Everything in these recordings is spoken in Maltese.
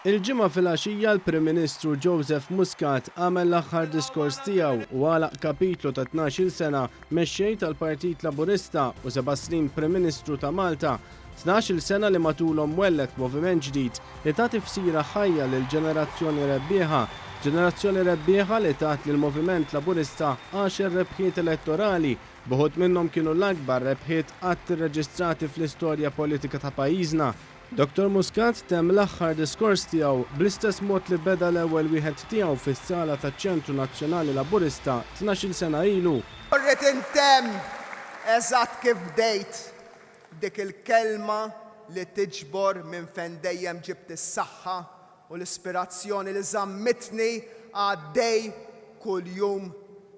Il-ġimgħa fil-għaxija l-Prim Ministru Joseph Muscat għamel l-aħħar diskors tiegħu u għalaq kapitlu ta' 12 sena Mexxej tal-Partit Laburista u 7 snin Prim Ministru ta' Malta. 12 sena li matulhom wellet moviment ġdid li ta' tifsira ħajja lill-ġenerazzjoni rebbieħa. Ġenerazzjoni rebbieħa li tat lill-Moviment Laburista 10 rebħiet elettorali. Buħud minnhom kienu l-akbar rebħiet qatt irreġistrati fl-istorja politika ta' pajjiżna. Dr. Muscat temm l-aħħar diskors tiegħu bl-istess mod li beda l-ewwel wieħed tiegħu fis-sala taċ-Ċentru Nazzjonali Laburista 12 sena ilu. Rrid intemm eżatt kif bdejt dik il-kelma li tiġbor minn fejn dejjem ġibt is-saħħa u l-ispirazzjoni li żammitni għaddej kuljum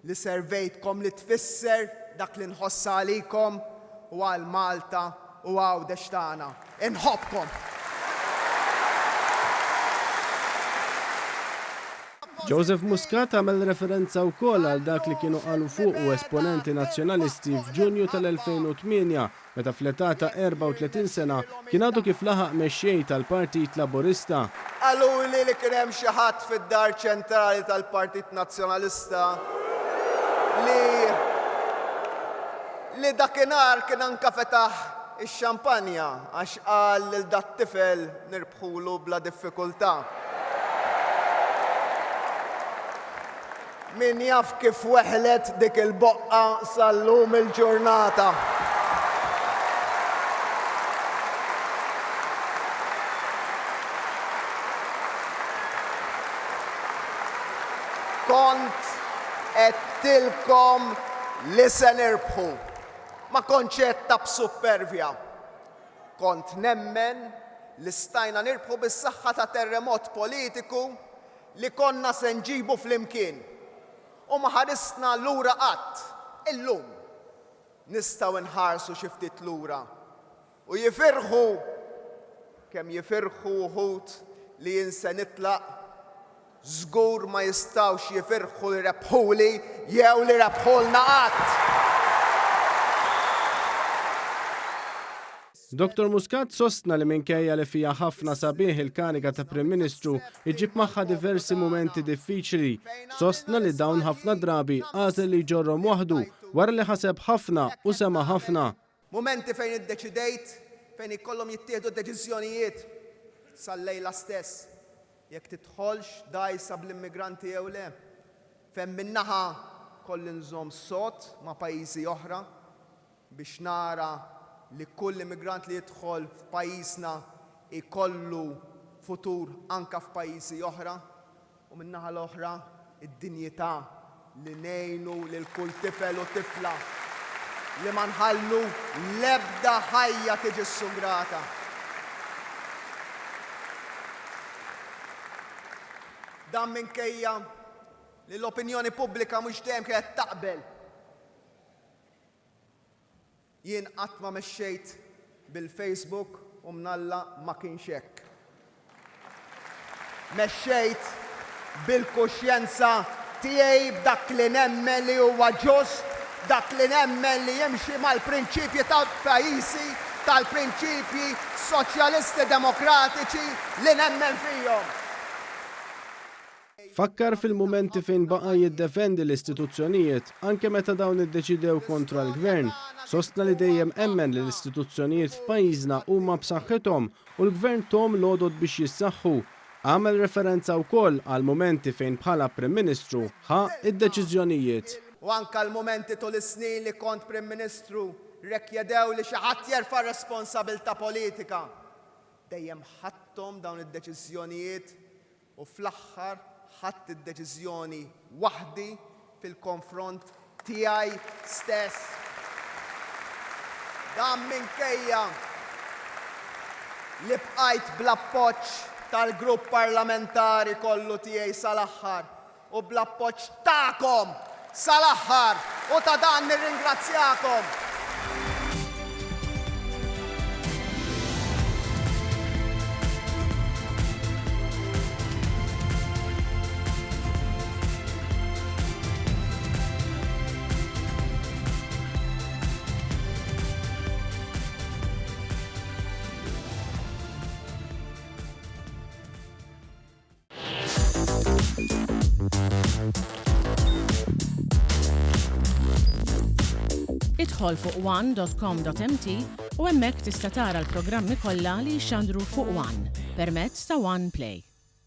li servejtkom li tfisser dak li nħoss għalikom u għal Malta u għawdex tagħna. Inħobbkom. Joseph Muscat għamel referenza wkoll għal dak li kienu qalu fuq u esponenti nazzjonalisti f'Ġunju tal-2008 meta fl-età ta' 34 sena kien għadu kif laħaq mexxej tal-Partit Laburista. Qaluli li kien hemm xi ħadd fid-dar ċentrali tal-Partit Nazzjonalista li dakinhar kien anke fetaħ ix-xampanja għax qal lil dat tifel nirbħulu bla diffikultà. Min jaf kif weħlet dik il-boqqa sal-lum il-ġurnata. Kont qedtilkom li se nirbħu. Ma konċett ta' b'suppervja. Kont nemmen li stajna nirbħu bis-saħħa ta' terremot politiku li konna se nġibu flimkien. U ma ħarisna lura qatt. Illum nistgħu nħarsu xi ftit lura. U jifirħu kemm jifirħu wħud li jien se nitlaq żgur ma jistgħux jifirħu li rebħuli jew li rebħulna qatt. Dr. Muscat sostna li minkejja li fija ħafna sabiħ il-kariga ta' Prim Ministru iġib magħha diversi mumenti diffiċli. Sostna li dawn ħafna drabi għażel li jġorhom waħdu wara li ħaseb ħafna u sema ħafna. Mumenti fejn iddeċidejt fejn ikollhom jittieħdu deċiżjonijiet sal-lejla stess. Jekk tidħolx dajsa bl-immigranti jew le. Fejn minnaħa kolli nżomm sod ma' pajjiżi oħra biex nara li kull immigrant li jidħol f'pajjiżna ikollu futur anke f'pajjiżi oħra u min-naħa l-oħra id-dinjità li ngħinu lil kull tifel u tifla li ma nħallu l-ebda ħajja tiġi ssungrata. Dan minkejja li l-opinjoni pubblika mhux dejjem kienet taqbel. Jien qatt ma mexxejt bil-Facebook u mnalla ma kienx hekk. Mexxejt bil-kuxjenza tiegħi b'dak li nemmen li huwa ġust, dak li nemmen li jimxi mal-prinċipji tal-pajjiżi, tal-prinċipji soċjalisti demokratiċi li nemmen fihom. Fakkar fil-mumenti fejn baqa' jiddefendi l-istituzzjonijiet anke meta dawn iddeċidew kontra l-gvern. Sostna li dejjem emmen li l-istituzzjonijiet f'pajjiżna huma b'saħħithom u l-gvern tom lodod biex jissaħħu. Għamel referenza wkoll għal mumenti fejn bħala Prim Ministru ħa id-deċiżjonijiet. U anke l-mumenti tul is-snin li kont Prim Ministru rrekjedew li xi ħadd jerfa' responsabilità politika. Dejjem ħadthom dawn id-deċiżjonijiet u fl-aħħar ħadd id-deċiżjoni waħdi fil-konfront tiegħi stess. Dan minkejja li bqajt bl-appoġġ tal-grupp parlamentari kollu tiegħi sal-aħħar u bl-appoġġ tagħkom sal-aħħar u ta' dan nirringrazzjakom. Idħol fuq one.com.mt u hemmhekk tista' tara l-programmi kollha li jxandru fuq One permezz ta' One Play.